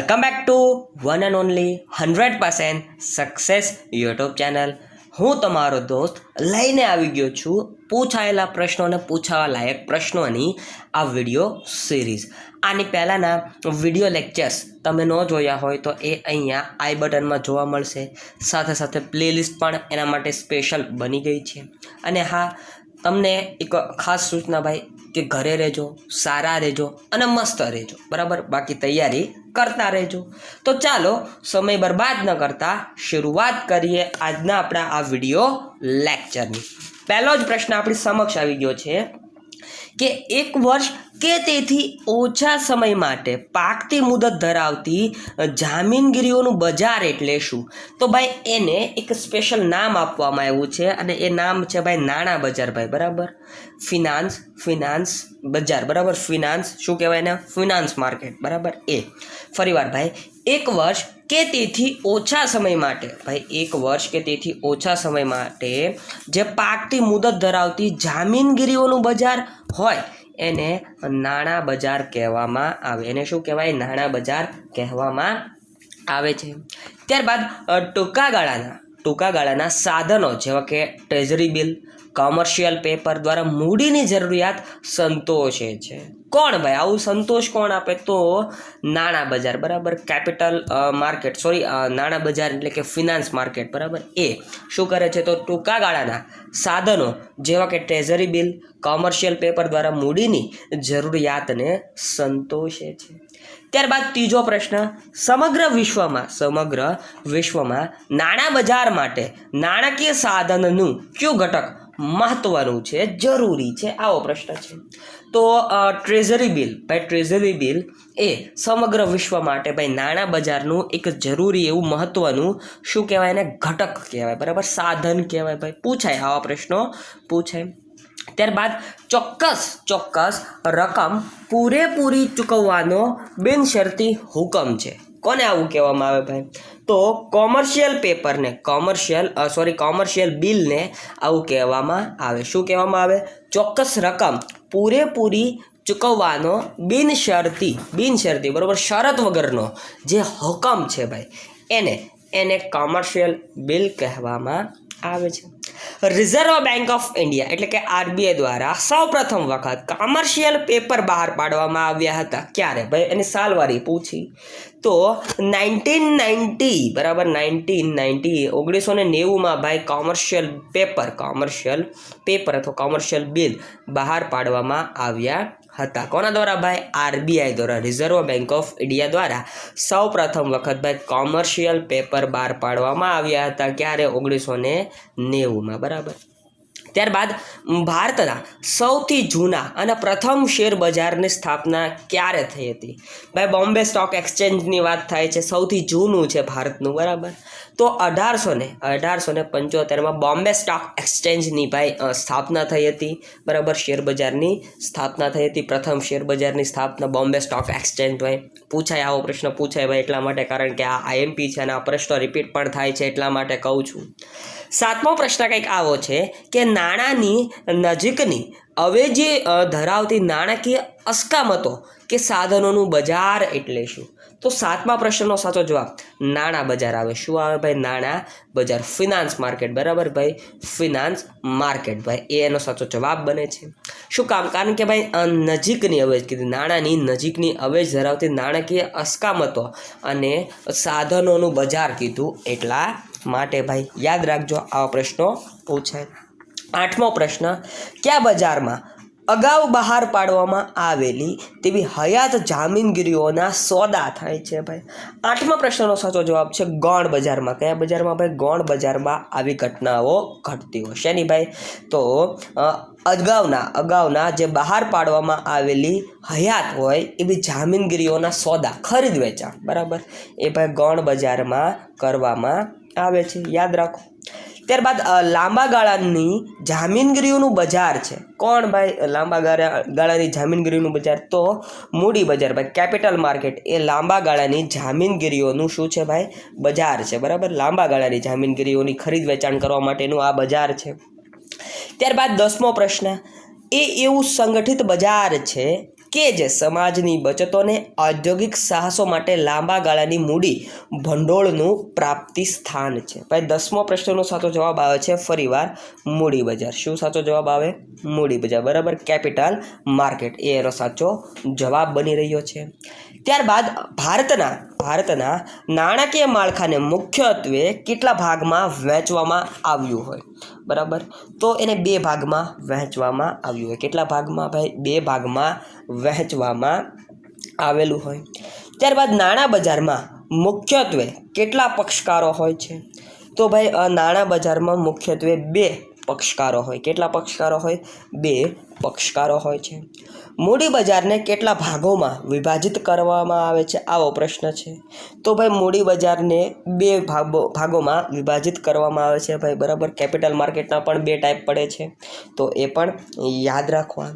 Welcome back to one and only 100% success YouTube channel. હું તમારો દોસ્ત લઈને આવી ગયો છું પૂછાયેલા પ્રશ્નો અને પૂછાવા લાયક પ્રશ્નોની આ વિડીયો સિરીઝ. આની પહેલાંના વિડીયો લેક્ચર્સ તમે ન જોયા હોય તો એ અહીંયા આઈ બટનમાં જોવા મળશે. સાથે સાથે પ્લેલિસ્ટ પણ એના માટે સ્પેશિયલ બની ગઈ છે. અને હા, તમને એક ખાસ સૂચના ભાઈ કે ઘરે રહેજો, સારા રહેજો અને મસ્ત રહેજો, બરાબર. બાકી તૈયારી કરતા રહેજો. તો ચાલો સમય બરબાદ ન કરતા શરૂઆત કરીએ આજના આપણા આ વિડીયો લેક્ચરની. પહેલો જ પ્રશ્ન આપણી સમક્ષ આવી ગયો છે કે 1 વર્ષ કે તેથી ઓછા સમય માટે પાકતી મુદત ધરાવતી જામીનગીરીઓનું બજાર એટલે શું? તો ભાઈ એને એક સ્પેશિયલ નામ આપવામાં આવ્યું છે અને એ નામ છે ભાઈ નાણાં બજાર ભાઈ, બરાબર. ફિનાન્સ બજાર, બરાબર. ફિનાન્સ શું કહેવાય એને? ફિનાન્સ માર્કેટ, બરાબર. એ ફરીવાર ભાઈ 1 વર્ષ કે તેથી ઓછા સમય માટે ભાઈ 1 વર્ષ કે તેથી ઓછા સમય માટે જે પાકતી મુદત ધરાવતી જામીનગીરીઓનું બજાર હોય એને નાણાં બજાર કહેવામાં આવે. એને શું કહેવાય? નાણાં બજાર કહેવામાં આવે છે. ત્યારબાદ ટૂંકા ગાળાના સાધનો જેવા કે ટ્રેઝરી બિલ, કોમર્શિયલ પેપર દ્વારા મૂડીની જરૂરિયાત સંતોષે છે. કોણ ભાઈ? આવું સંતોષ કોણ આપે? તો નાણાં બજાર, બરાબર. કેપિટલ માર્કેટ, નાણાં બજાર એટલે કે ફિનાન્સ માર્કેટ, બરાબર. એ શું કરે છે? તો ટૂંકા ગાળાના સાધનો જેવા કે ટ્રેઝરી બિલ, કોમર્શિયલ પેપર દ્વારા મૂડીની જરૂરિયાતને સંતોષે છે. ત્યારબાદ ત્રીજો પ્રશ્ન, સમગ્ર વિશ્વમાં નાણાં બજાર માટે નાણાકીય સાધનનું કયું ઘટક મહત્વનું છે, જરૂરી છે? આવો પ્રશ્ન છે. તો ટ્રેઝરી બિલ એ સમગ્ર વિશ્વ માટે ભાઈ નાણાં બજારનું એક જરૂરી એવું મહત્વનું શું કહેવાય એને? ઘટક કહેવાય, બરાબર. સાધન કહેવાય ભાઈ. પૂછાય, આવા પ્રશ્નો પૂછાય. ત્યારબાદ ચોક્કસ રકમ પૂરેપૂરી ચૂકવવાનો બિનશરતી હુકમ છે. કોને આવું કહેવામાં આવે ભાઈ? તો કોમર્શિયલ બિલને આવું કહેવામાં આવે. શું કહેવામાં આવે? ચોક્કસ રકમ પૂરેપૂરી ચૂકવવાનો બિનશરતી, બરાબર, શરત વગરનો જે હુકમ છે ભાઈ એને કોમર્શિયલ બિલ કહેવામાં આવે છે. રિઝર્વ બેંક ઓફ ઇન્ડિયા એટલે કે આરબીઆઈ દ્વારા સૌપ્રથમ વખત કોમર્શિયલ પેપર બહાર પાડવામાં આવ્યા હતા. ક્યારે ભાઈ? એની સાલવારી પૂછી તો 1990, બરાબર. 1990 ભાઈ કોમર્શિયલ પેપર અથવા કોમર્શિયલ બિલ બહાર પાડવામાં આવ્યા હતા. કોના દ્વારા ભાઈ? આરબીઆઈ દ્વારા, રિઝર્વ બેંક ઓફ ઇન્ડિયા દ્વારા સૌ પ્રથમ વખત ભાઈ કોમર્શિયલ પેપર બહાર પાડવામાં આવ્યા હતા. ક્યારે? 1990, બરાબર. ત્યારબાદ ભારતના સૌથી જૂના અને પ્રથમ શેર બજારની સ્થાપના ક્યારે થઈ હતી? ભાઈ બોમ્બે સ્ટોક એક્સચેન્જની વાત થાય છે. સૌથી જૂનું છે ભારતનું, બરાબર. તો 1875 બોમ્બે સ્ટોક એક્સચેન્જની ભાઈ સ્થાપના થઈ હતી, બરાબર. શેરબજારની સ્થાપના થઈ હતી. પ્રથમ શેરબજારની સ્થાપના બોમ્બે સ્ટોક એક્સચેન્જ ભાઈ. પૂછાય, આવો પ્રશ્ન પૂછાય ભાઈ એટલા માટે, કારણ કે આ આઈએમપી છે અને આ પ્રશ્ન રિપીટ પણ થાય છે એટલા માટે કહું છું. 7મો પ્રશ્ન કંઈક આવો છે કે નાણાંની નજીકની અવેજી ધરાવતી નાણાકીય અસ્કામતો કે સાધનોનું બજાર એટલે શું? તો 7મા પ્રશ્નનો સાચો જવાબ નાણાં બજાર આવે. શું આવે ભાઈ? નાણાં બજાર, ફિનાન્સ માર્કેટ, બરાબર ભાઈ. ફિનાન્સ માર્કેટ ભાઈ એ એનો સાચો જવાબ બને છે. શું કામ? કારણ કે ભાઈ નજીકની અવેજ કીધી, નાણાંની નજીકની અવેજ ધરાવતી નાણાકીય અસ્કામતો અને સાધનોનું બજાર કીધું એટલા માટે ભાઈ. યાદ રાખજો, આવા પ્રશ્નો પૂછાય. 8મો પ્રશ્ન, કયા બજારમાં અગાઉ બહાર પાડવામાં આવેલી તેવી હયાત જામીનગીરીઓના સોદા થાય છે ભાઈ? 8મા પ્રશ્નનો સાચો જવાબ છે ગૌણ બજારમાં. કયા બજારમાં ભાઈ? ગૌણ બજારમાં આવી ઘટનાઓ ઘટતી હોય. શેની ભાઈ? તો અગાઉના જે બહાર પાડવામાં આવેલી હયાત હોય એવી જામીનગીરીઓના સોદા, ખરીદ વેચાણ, બરાબર, એ ભાઈ ગૌણ બજારમાં કરવામાં આવે છે. યાદ રાખો. ત્યારબાદ લાંબા ગાળાની જામીનગીરીઓનું બજાર છે. કોણ ભાઈ? લાંબા ગાળાની જામીનગીરીનું બજાર તો મૂડી બજાર ભાઈ, કેપિટલ માર્કેટ એ લાંબા ગાળાની જામીનગીરીઓનું શું છે ભાઈ? બજાર છે, બરાબર. લાંબા ગાળાની જામીનગીરીઓની ખરીદ વેચાણ કરવા માટેનું આ બજાર છે. ત્યારબાદ 10મો પ્રશ્ન, એ એવું સંગઠિત બજાર છે કે જે સમાજની બચતોને ઔદ્યોગિક સાહસો માટે લાંબા ગાળાની મૂડી ભંડોળનું પ્રાપ્તિ સ્થાન છે. ભાઈ 10મો પ્રશ્નનો સાચો જવાબ આવે છે ફરીવાર મૂડી બજાર. શું સાચો જવાબ આવે? મૂડી બજાર, બરાબર. કેપિટલ માર્કેટ એ એનો સાચો જવાબ બની રહ્યો છે. ત્યારબાદ ભારતના નાણાકીય માળખાને મુખ્યત્વે કેટલા ભાગમાં વહેંચવામાં આવ્યું હોય? બરાબર, તો એને 2 ભાગમાં વહેંચવામાં આવ્યું હોય. કેટલા ભાગમાં? ભાઈ 2 ભાગમાં વહેંચવામાં આવેલું હોય. ત્યારબાદ નાણાં બજારમાં મુખ્યત્વે કેટલા પક્ષકારો હોય છે? તો ભાઈ નાણાં બજારમાં મુખ્યત્વે 2 પક્ષકારો હોય. કેટલા પક્ષકારો હોય? 2 પક્ષકારો હોય છે. મૂડી બજારને કેટલા ભાગોમાં વિભાજિત કરવામાં આવે છે? આવો પ્રશ્ન છે. તો ભાઈ મૂડી બજારને 2 ભાગોમાં વિભાજિત કરવામાં આવે છે ભાઈ, બરાબર. કેપિટલ માર્કેટના પણ 2 ટાઈપ પડે છે, તો એ પણ યાદ રાખવા.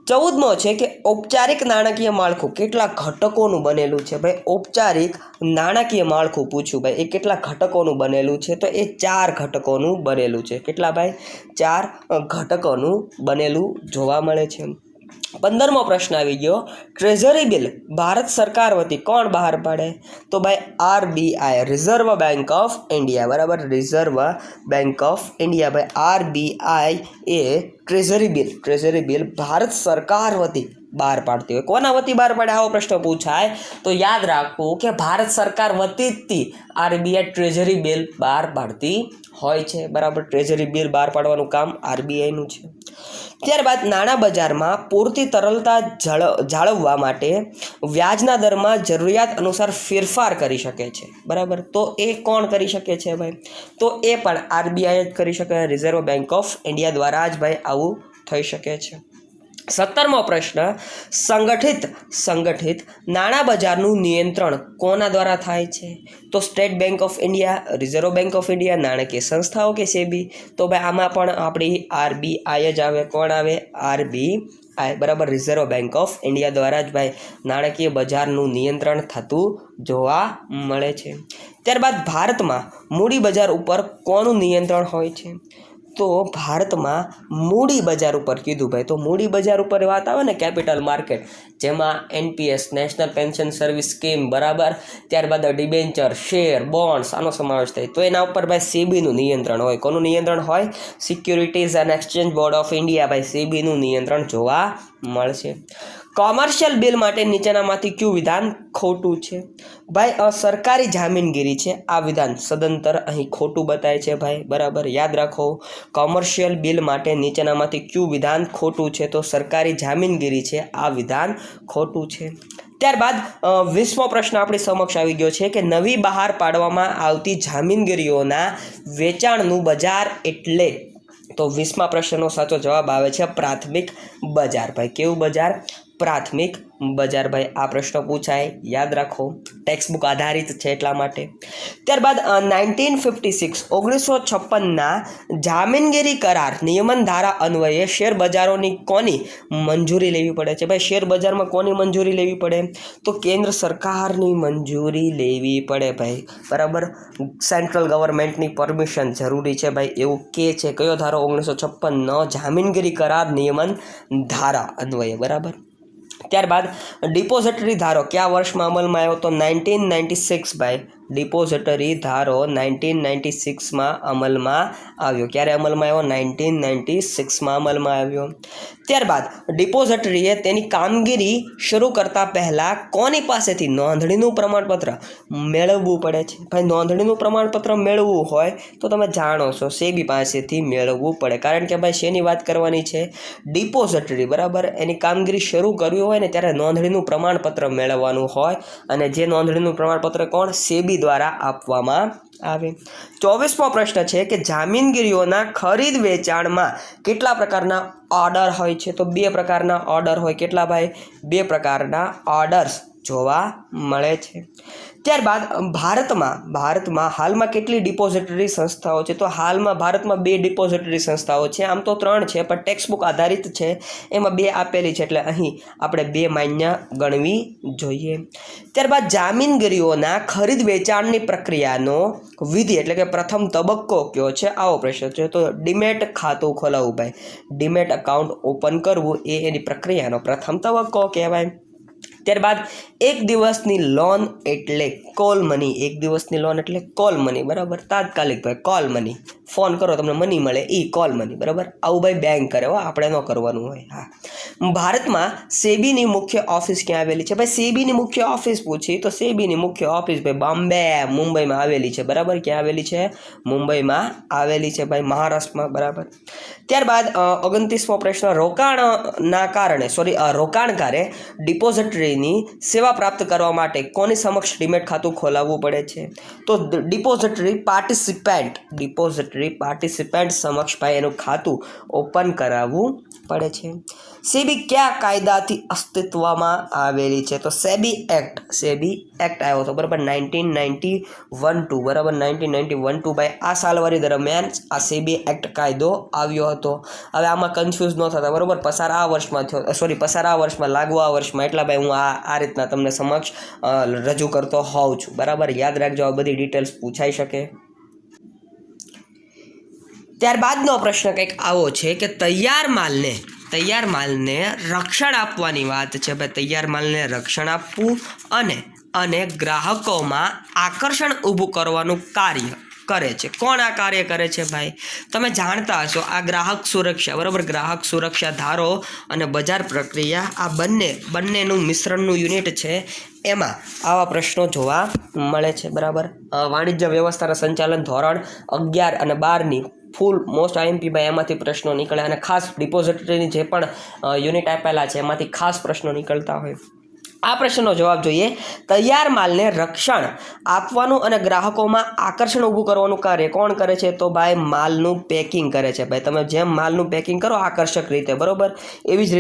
14મો છે કે ઔપચારિક નાણાકીય માળખું કેટલા ઘટકોનું બનેલું છે? ભાઈ ઔપચારિક નાણાકીય માળખું પૂછ્યું ભાઈ, એ કેટલા ઘટકોનું બનેલું છે? તો એ 4 ઘટકોનું બનેલું છે. કેટલા ભાઈ? 4 ઘટકોનું બનેલું જોવા મળે છે. 15મો પ્રશ્ન આવી ગયો. ટ્રેઝરી બિલ ભારત સરકાર વતી કોણ બહાર પાડે? તો ભાઈ RBI, reserve bank of India, બરાબર. Reserve bank of India. ભાઈ RBI એ ટ્રેઝરી બિલ ભારત સરકાર વતી બહાર પાડતી હોય. કોના વતી બહાર પાડે? આવો પ્રશ્ન પૂછાય તો યાદ રાખવું કે ભારત સરકાર વતીથી RBI ટ્રેઝરી બિલ બહાર પાડતી હોય છે, બરાબર. ટ્રેઝરી બિલ બહાર પાડવાનું કામ RBIનું છે. ત્યારબાદ નાણાં બજારમાં પૂરતી તરલતા જાળવવા માટે વ્યાજના દરમાં જરૂરિયાત અનુસાર ફેરફાર કરી શકે છે, બરાબર. તો એ કોણ કરી શકે છે ભાઈ? તો એ પણ RBI જ કરી શકે. રિઝર્વ બેંક ઓફ ઇન્ડિયા દ્વારા જ ભાઈ આવું થઈ શકે છે. 17મો પ્રશ્ન. સંગઠિત નાણાં બજારનું નિયંત્રણ કોના દ્વારા થાય છે? તો state bank of India, reserve bank of India, નાણાકીય સંસ્થાઓ કે સેબી? તો ભાઈ આમાં પણ આપણી RBI જ આવે. કોણ આવે? RBI, બરાબર. રિઝર્વ બેંક ઓફ ઇન્ડિયા દ્વારા જ ભાઈ નાણાકીય બજારનું નિયંત્રણ થતું જોવા મળે છે. ત્યારબાદ ભારતમાં મૂડી બજાર ઉપર કોનું નિયંત્રણ હોય છે? તો ભારતમાં મૂડી બજાર ઉપર કીધું ભાઈ, તો મૂડી બજાર ઉપર વાત આવે ને કેપિટલ માર્કેટ, જેમાં NPS, national pension service scheme, બરાબર. ત્યારબાદ ડિબેન્ચર, શેર, બોન્ડ્સ, આનો સમાવેશ થાય. તો એના ઉપર ભાઈ સેબીનું નિયંત્રણ હોય. કોનું નિયંત્રણ હોય? Securities and exchange board of India, ભાઈ સેબીનું નિયંત્રણ જોવા મળશે. કોમર્શિયલ બિલ માટે નીચેનામાંથી કયું વિધાન ખોટું છે? ભાઈ સરકારી જામીનગીરી છે, આ વિધાન સદંતર અહીં ખોટું બતાય છે ભાઈ, બરાબર. યાદ રાખો, કોમર્શિયલ બિલ માટે નીચેનામાંથી કયું વિધાન ખોટું છે? તો સરકારી જામીનગીરી છે, આ વિધાન ખોટું છે. ત્યારબાદ 20મો પ્રશ્ન આપણી સમક્ષ આવી ગયો છે કે નવી બહાર પાડવામાં આવતી જામીનગીરીઓના વેચાણનું બજાર એટલે? તો 20મા પ્રશ્નનો સાચો જવાબ આવે છે પ્રાથમિક બજાર. ભાઈ કેવું બજાર? પ્રાથમિક બજાર. ભાઈ આ પ્રશ્ન પૂછાય, યાદ રાખો. ટેક્સ્ટ બુક આધારિત છે એટલા માટે. ત્યારબાદ 1956ના જામીનગીરી કરાર નિયમન ધારા અન્વયે શેર બજારોની કોની મંજૂરી લેવી પડે છે? ભાઈ શેર બજારમાં કોની મંજૂરી લેવી પડે? તો કેન્દ્ર સરકારની મંજૂરી લેવી પડે ભાઈ, બરાબર. સેન્ટ્રલ ગવર્મેન્ટની પરમિશન જરૂરી છે ભાઈ, એવું કે છે. કયો ધારો? 1956નો જામીનગીરી કરાર નિયમન ધારા અન્વયે, બરાબર. ત્યારબાદ ડિપોઝિટરી ધારો કયા વર્ષમાં અમલમાં આવ્યો? તો 1996 ભાઈ. ડિપોઝિટરી ધારો 1996માં અમલમાં આવ્યો. ક્યારે અમલમાં આવ્યો? 1996માં અમલમાં આવ્યો. ત્યારબાદ ડિપોઝિટરીએ તેની કામગીરી શરૂ કરતા પહેલાં કોની પાસેથી નોંધણીનું પ્રમાણપત્ર મેળવવું પડે છે? ભાઈ નોંધણીનું પ્રમાણપત્ર મેળવવું હોય તો તમે જાણો છો સેબી પાસેથી મેળવવું પડે, કારણ કે ભાઈ શેની વાત કરવાની છે? ડિપોઝિટરી, બરાબર. એની કામગીરી શરૂ કરવી હોય ને ત્યારે નોંધણીનું પ્રમાણપત્ર મેળવવાનું હોય, અને જે નોંધણીનું પ્રમાણપત્ર કોણ? સેબી દ્વારા આપવામાં આવે. 24મો પ્રશ્ન છે કે જામીનગીરીઓના ખરીદ વેચાણમાં કેટલા પ્રકારના ઓર્ડર હોય છે? તો 2 પ્રકારના ઓર્ડર હોય. કેટલા ભાઈ? 2 પ્રકારના ઓર્ડર્સ જોવા મળે છે। ત્યારબાદ ભારતમાં હાલમાં કેટલી ડિપોઝિટરી સંસ્થાઓ છે? તો હાલમાં ભારતમાં 2 ડિપોઝિટરી સંસ્થાઓ છે। આમ તો 3 છે, પણ ટેક્સ્ટ બુક આધારિત છે, એમાં 2 આપેલી છે, એટલે અહીં આપણે 2 માન્ય ગણવી જોઈએ। ત્યારબાદ જામીનગીરીઓના ખરીદ વેચાણની પ્રક્રિયાનો વિધિ એટલે કે પ્રથમ તબક્કો કયો છે? આવો પ્રશ્ન છે। તો ડીમેટ ખાતું ખોલાવવું ભાઈ, ડીમેટ એકાઉન્ટ ઓપન કરવું એ એની પ્રક્રિયાનો પ્રથમ તબક્કો કહેવાય। ત્યારબાદ 1 દિવસની લોન એટલે કોલ મની, 1 દિવસની લોન એટલે કોલ મની, બરાબર, તાત્કાલિક ભાઈ કોલ મની, ફોન કરો તમને મની મળે એ કોલ મની, બરાબર, આવું ભાઈ બેંક કરે હો, આપણે ન કરવાનું હોય। હા, ભારતમાં સેબીની મુખ્ય ઓફિસ ક્યાં આવેલી છે? ભાઈ સેબીની મુખ્ય ઓફિસ પૂછી તો સેબીની મુખ્ય ઓફિસ ભાઈ બોમ્બે, મુંબઈમાં આવેલી છે, બરાબર, ક્યાં આવેલી છે? મુંબઈમાં આવેલી છે ભાઈ, મહારાષ્ટ્રમાં, બરાબર। ત્યારબાદ 29મો પ્રશ્ન, રોકાણકારે ડિપોઝિટરીની સેવા પ્રાપ્ત કરવા માટે કોની સમક્ષ ડીમેટ ખાતું ખોલાવવું પડે છે? તો ડિપોઝિટરી પાર્ટિસિપેન્ટ સમક્ષ ભાઈ એનું ખાતું ઓપન કરાવવું પડે છે। સેબી કયા કાયદાથી અસ્તિત્વમાં આવેલી છે? તો સેબી એક્ટ આવ્યો હતો, બરાબર, 1991 બરાબર, 1991 ભાઈ આ સાલવારી દરમિયાન આ સેબી એક્ટ કાયદો આવ્યો હતો। હવે આમાં કન્ફ્યુઝ ન થતા, બરાબર, પસાર આ વર્ષમાં લાગુ આ વર્ષમાં, એટલા ભાઈ હું આ રીતના તમને સમક્ષ રજૂ કરતો હોઉં છું, બરાબર, યાદ રાખજો, આ બધી ડિટેલ્સ પૂછાઈ શકે। ત્યારબાદનો પ્રશ્ન કંઈક આવો છે કે તૈયાર માલને રક્ષણ આપવાની વાત છે ભાઈ, તૈયાર માલને રક્ષણ આપવું અને ગ્રાહકોમાં આકર્ષણ ઊભું કરવાનું કાર્ય કરે છે। કોણ આ કાર્ય કરે છે ભાઈ? તમે જાણતા હશો, આ ગ્રાહક સુરક્ષા, બરાબર, ગ્રાહક સુરક્ષા ધારો અને બજાર પ્રક્રિયા આ બંનેનું મિશ્રણનું યુનિટ છે, એમાં આવા પ્રશ્નો જોવા મળે છે, બરાબર। વાણિજ્ય વ્યવસ્થાના સંચાલન ધોરણ 11 અને 12ની ફૂલ મોસ્ટ આઈએમપી ભાઈ એમાંથી પ્રશ્નો નીકળે, અને ખાસ ડિપોઝિટરીની જે પણ યુનિટ આપેલા છે એમાંથી ખાસ પ્રશ્નો નીકળતા હોય। આ પ્રશ્નનો જવાબ જોઈએ, તૈયાર માલને રક્ષણ આપવાનું અને ગ્રાહકોમાં આકર્ષણ ઊભું કરવાનું કાર્ય કોણ કરે છે? તો ભાઈ માલનું પેકિંગ કરે છે ભાઈ, તમે જેમ માલનું પેકિંગ કરો આકર્ષક રીતે, બરાબર, એવી જ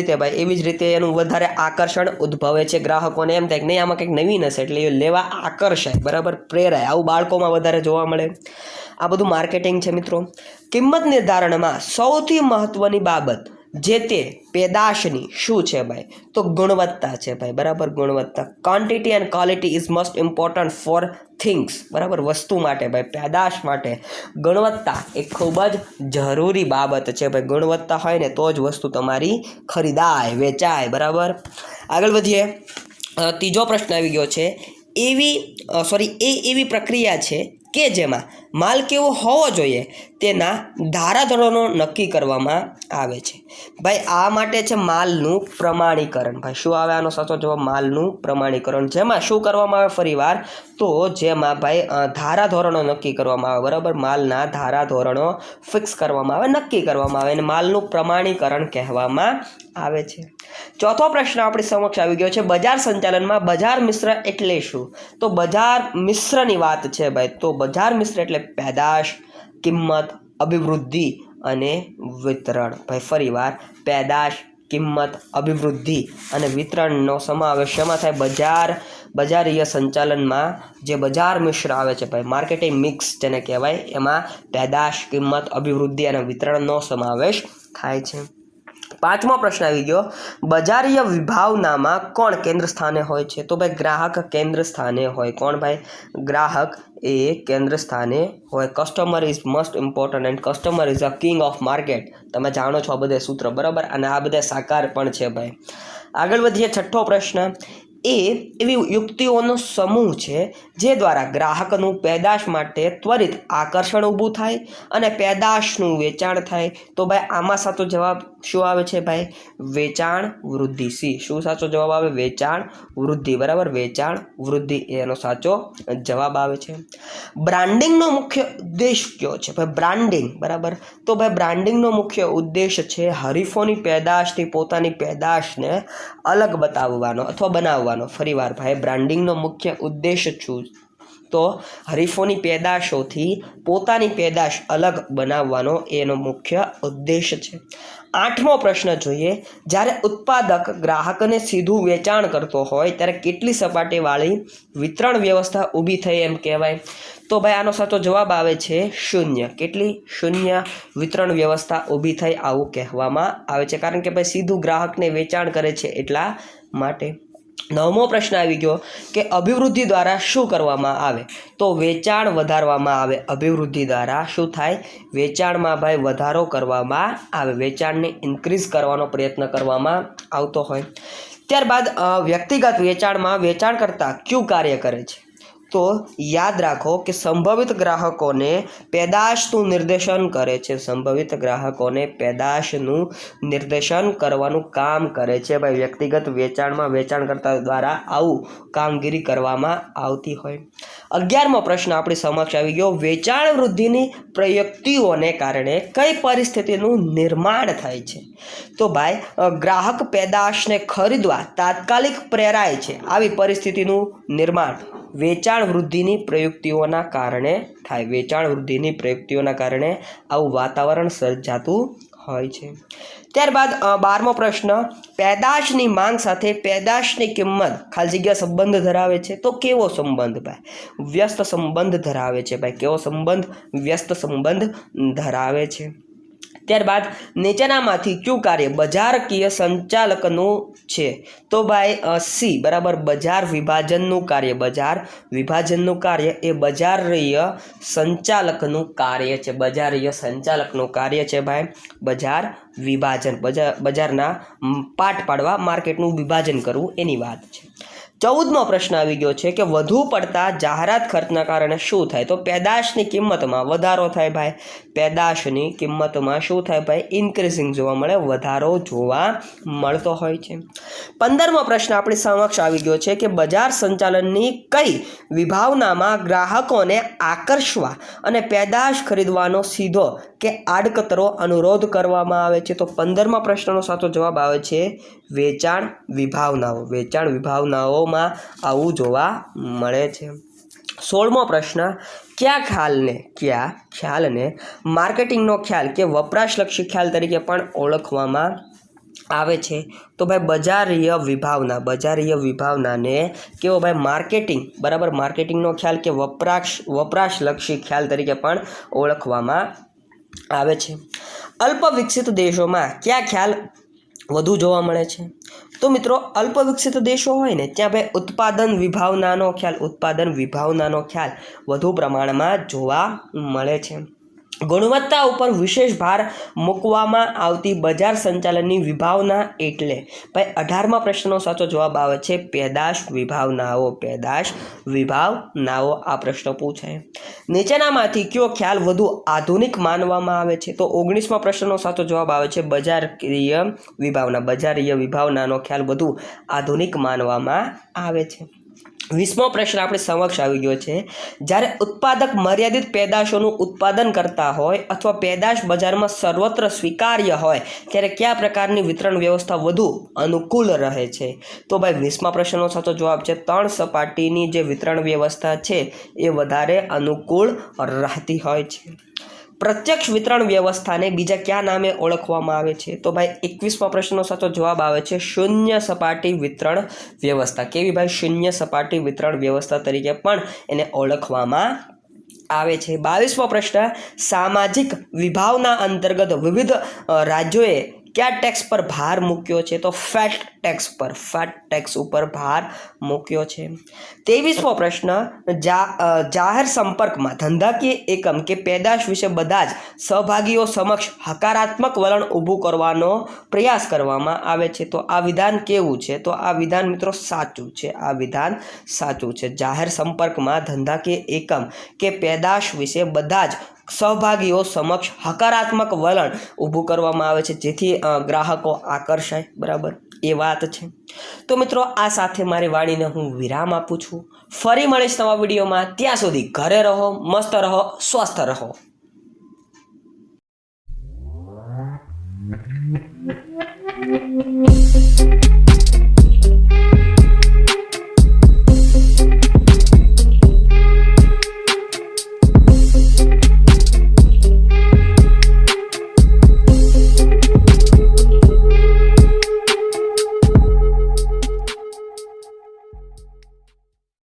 રીતે એનું વધારે આકર્ષણ ઉદ્ભવે છે, ગ્રાહકોને એમ થાય કે નહીં આમાં કંઈક નવીન હશે એટલે એ લેવા આકર્ષાય, બરાબર, પ્રેરાય, આવું બાળકોમાં વધારે જોવા મળે। આ બધું માર્કેટિંગ છે મિત્રો। કિંમત નિર્ધારણમાં સૌથી મહત્વની બાબત જે તે પેદાશની શું છે ભાઈ? તો ગુણવત્તા છે ભાઈ, બરાબર, ગુણવત્તા। Quantity and quality is most important for things, બરાબર, વસ્તુ માટે ભાઈ, પેદાશ માટે ગુણવત્તા એ ખૂબ જ જરૂરી બાબત છે ભાઈ, ગુણવત્તા હોય ને તો જ વસ્તુ તમારી ખરીદાય, વેચાય, બરાબર। આગળ વધીએ, ત્રીજો પ્રશ્ન આવી ગયો છે, એવી પ્રક્રિયા છે કે જેમાં માલ કેવો હોવો જોઈએ તેના ધારાધોરણો નક્કી કરવામાં આવે છે ભાઈ। આ માટે છે માલનું પ્રમાણીકરણ, ભાઈ શું આવે આનો સાચો જવાબ? માલનું પ્રમાણીકરણ, જેમાં શું કરવામાં આવે ફરીવાર? તો જેમાં ભાઈ ધારાધોરણો નક્કી કરવામાં આવે, બરાબર, માલના ધારાધોરણો ફિક્સ કરવામાં આવે, નક્કી કરવામાં આવે, અને માલનું પ્રમાણીકરણ કહેવામાં આવે છે। ચોથો પ્રશ્ન આપણી સમક્ષ આવી ગયો છે, બજાર સંચાલનમાં બજાર મિશ્ર એટલે શું? તો બજાર મિશ્રની વાત છે ભાઈ, તો બજાર મિશ્ર એટલે પેદાશ, કિંમત, અભિવૃદ્ધિ અને વિતરણ, ભાઈ ફરીવાર પેદાશ, કિંમત, અભિવૃદ્ધિ અને વિતરણનો સમાવેશ શેમાં થાય? બજારીય સંચાલનમાં જે બજાર મિશ્ર આવે છે ભાઈ, માર્કેટિંગ મિક્સ જેને કહેવાય, એમાં પેદાશ, કિંમત, અભિવૃદ્ધિ અને વિતરણનો સમાવેશ થાય છે। પાંચમો પ્રશ્ન આવી ગયો, બજારીય વિભાવનામાં કોણ કેન્દ્ર સ્થાને હોય છે? તો ભાઈ ગ્રાહક કેન્દ્ર સ્થાને હોય। કોણ ભાઈ? ગ્રાહક એ કેન્દ્ર સ્થાને હોય। Customer is most important and customer is a king of market, તમે જાણો છો આ બધા સૂત્ર, બરાબર, અને આ બધા સાકાર પણ છે ભાઈ। આગળ વધીએ, છઠ્ઠો પ્રશ્ન, એવી યુક્તિઓનો સમૂહ છે જે દ્વારા ગ્રાહકનું પેદાશ માટે ત્વરિત આકર્ષણ ઊભું થાય અને પેદાશનું વેચાણ થાય। તો ભાઈ આમાં સાચો જવાબ શું આવે છે ભાઈ? વેચાણ વૃદ્ધિ। શું સાચો જવાબ આવે? વેચાણ વૃદ્ધિ, બરાબર, વેચાણ વૃદ્ધિ એનો સાચો જવાબ આવે છે। બ્રાન્ડિંગનો મુખ્ય ઉદ્દેશ કયો છે ભાઈ? બ્રાન્ડિંગ, બરાબર, તો ભાઈ બ્રાન્ડિંગનો મુખ્ય ઉદ્દેશ છે હરીફોની પેદાશથી પોતાની પેદાશને અલગ બતાવવાનો અથવા બનાવવાનો। ફરીવાર ભાઈ બ્રાન્ડિંગનો મુખ્ય ઉદ્દેશ તો હરીફોની પેદાશોથી પોતાની પેદાશ અલગ બનાવવાનો એનો મુખ્ય ઉદ્દેશ છે. 8મો પ્રશ્ન જોઈએ. જ્યારે ઉત્પાદક ગ્રાહકને સીધું વેચાણ કરતો હોય ત્યારે કેટલી સપાટીવાળી વિતરણ વ્યવસ્થા ઊભી થઈ એમ કહેવાય? તો ભાઈ આનો સાચો જવાબ આવે છે 0. કેટલી? 0 વિતરણ વ્યવસ્થા ઊભી થઈ આવું કહેવામાં આવે છે, કારણ કે ભાઈ સીધું ગ્રાહકને વેચાણ કરે છે એટલા માટે. 9મો પ્રશ્ન આવી ગયો કે અભિવૃદ્ધિ દ્વારા શું કરવામાં આવે? તો વેચાણ વધારવામાં આવે. અભિવૃદ્ધિ દ્વારા શું થાય? વેચાણમાં ભાઈ વધારો કરવામાં આવે, વેચાણને ઇન્ક્રીઝ કરવાનો પ્રયત્ન કરવામાં આવતો હોય. ત્યારબાદ વ્યક્તિગત વેચાણમાં વેચાણકર્તા કયું કાર્ય કરે છે? તો યાદ રાખો કે સંભવિત ગ્રાહકોને પેદાશનું નિર્દેશન કરે છે. સંભવિત ગ્રાહકોને પેદાશનું નિર્દેશન કરવાનું કામ કરે છે. ભાઈ વ્યક્તિગત વેચાણમાં વેચાણકર્તા દ્વારા આવું કામગીરી કરવામાં આવતી હોય. 11મો પ્રશ્ન આપણી સમક્ષ આવી ગયો. વેચાણ વૃદ્ધિની પ્રયુક્તિઓને કારણે કઈ પરિસ્થિતિનું નિર્માણ થાય છે? તો ભાઈ ગ્રાહક પેદાશને ખરીદવા તાત્કાલિક પ્રેરાય છે. આવી પરિસ્થિતિનું નિર્માણ વેચાણ વૃદ્ધિની પ્રયુક્તિઓના કારણે થાય. વેચાણ વૃદ્ધિની પ્રયુક્તિઓના કારણે આવું વાતાવરણ સર્જાતું હોય છે. ત્યારબાદ 12મો પ્રશ્ન. પેદાશની માંગ સાથે પેદાશની કિંમત ખાલી જગ્યા સંબંધ ધરાવે છે. તો કેવો સંબંધ? ભાઈ વ્યસ્ત સંબંધ ધરાવે છે. ભાઈ કેવો સંબંધ? વ્યસ્ત સંબંધ ધરાવે છે. ત્યારબાદ નીચેનામાંથી કયું કાર્ય બજારકીય સંચાલકનું છે? તો ભાઈ સી બરાબર, બજાર વિભાજનનું કાર્ય. બજાર વિભાજનનું કાર્ય એ બજારીય સંચાલકનું કાર્ય છે. બજારીય સંચાલકનું કાર્ય છે ભાઈ બજાર વિભાજન. બજારના પાટ પાડવા, માર્કેટનું વિભાજન કરવું એની વાત છે. 14મો પ્રશ્ન આવી ગયો છે કે વધુ પડતા જાહેરાત ખર્ચના કારણે શું થાય? તો પેદાશની કિંમતમાં વધારો થાય. ભાઈ પેદાશની કિંમતમાં શું થાય? ભાઈ ઇન્ક્રીઝિંગ જોવા મળે, વધારો જોવા મળતો હોય છે. 15મો પ્રશ્ન આપણી સમક્ષ આવી ગયો છે કે બજાર સંચાલનની કઈ વિભાવનામાં ગ્રાહકોને આકર્ષવા અને પેદાશ ખરીદવાનો સીધો કે આડકતરો અનુરોધ કરવામાં આવે છે? તો 15મા પ્રશ્નનો સાચો જવાબ આવે છે વેચાણ વિભાવનાઓ. વેચાણ વિભાવનાઓમાં આવું જોવા મળે છે. 16મો પ્રશ્ન. કયા ખ્યાલને માર્કેટિંગનો ખ્યાલ કે વપરાશલક્ષી ખ્યાલ તરીકે પણ ઓળખવામાં આવે છે? તો ભાઈ બજારીય વિભાવના. બજારીય વિભાવનાને કેવો ભાઈ? માર્કેટિંગ બરાબર, માર્કેટિંગનો ખ્યાલ કે વપરાશલક્ષી ખ્યાલ તરીકે પણ ઓળખવામાં આવે છે. અલ્પ વિકસિત દેશોમાં કયા ખ્યાલ વધુ જોવા મળે છે? તો મિત્રો અલ્પ વિકસિત દેશો હોય ને ત્યાં ભાઈ ઉત્પાદન વિભાવનાનો ખ્યાલ વધુ પ્રમાણમાં જોવા મળે છે. ગુણવત્તા ઉપર વિશેષ ભાર મૂકવામાં આવતી બજાર સંચાલનની વિભાવના એટલે? ભાઈ 18મા પ્રશ્નનો સાચો જવાબ આવે છે પેદાશ વિભાવનાઓ. પેદાશ વિભાવનાઓ આ પ્રશ્ન પૂછાય. નીચેનામાંથી કયો ખ્યાલ વધુ આધુનિક માનવામાં આવે છે? તો 19મા પ્રશ્નનો સાચો જવાબ આવે છે બજારીય વિભાવના. બજારીય વિભાવનાનો ખ્યાલ વધુ આધુનિક માનવામાં આવે છે. 20મો પ્રશ્ન આપણે સમક્ષ આવી ગયો છે. જ્યારે ઉત્પાદક મર્યાદિત પેદાશોનું ઉત્પાદન કરતા હોય અથવા પેદાશ બજારમાં સર્વત્ર સ્વીકાર્ય હોય ત્યારે કયા પ્રકારની વિતરણ વ્યવસ્થા વધુ અનુકૂળ રહે છે? તો ભાઈ 20મા પ્રશ્નનો સાચો જવાબ છે 3 સપાટીની જે વિતરણ વ્યવસ્થા છે એ વધારે અનુકૂળ રહેતી હોય છે. પ્રત્યક્ષ વિતરણ વ્યવસ્થાને બીજા કયા નામે ઓળખવામાં આવે છે? તો ભાઈ 21મા પ્રશ્નનો સાચો જવાબ આવે છે શૂન્ય સપાટી વિતરણ વ્યવસ્થા. કેવી ભાઈ? શૂન્ય સપાટી વિતરણ વ્યવસ્થા તરીકે પણ એને ઓળખવામાં આવે છે. 22મો પ્રશ્ન. સામાજિક વિભાવના અંતર્ગત વિવિધ રાજ્યોએ કયા ટેક્સ પર ભાર મૂક્યો છે? તો ફેટ ટેક્સ ઉપર ભાર મૂક્યો છે. 23મો પ્રશ્ન. જાહેર સંપર્કમાં ધંધાકીય એકમ કે પેદાશ વિશે બધા જ સહભાગીઓ સમક્ષ હકારાત્મક વલણ ઊભું કરવાનો પ્રયાસ કરવામાં આવે છે. તો આ વિધાન કેવું છે? તો આ વિધાન મિત્રો સાચું છે. આ વિધાન સાચું છે. જાહેર સંપર્કમાં ધંધાકીય એકમ કે પેદાશ વિશે બધા જ સહભાગીઓ સમક્ષ હકારાત્મક વલણ ઊભું કરવામાં આવે છે જેથી ગ્રાહકો આકર્ષાય. બરાબર, એ વાત છે. તો મિત્રો આ સાથે મારી વાણીને હું વિરામ આપું છું. ફરી મળીશ નવા વિડીયોમાં. ત્યાં સુધી ઘરે રહો, મસ્ત રહો, સ્વસ્થ રહો.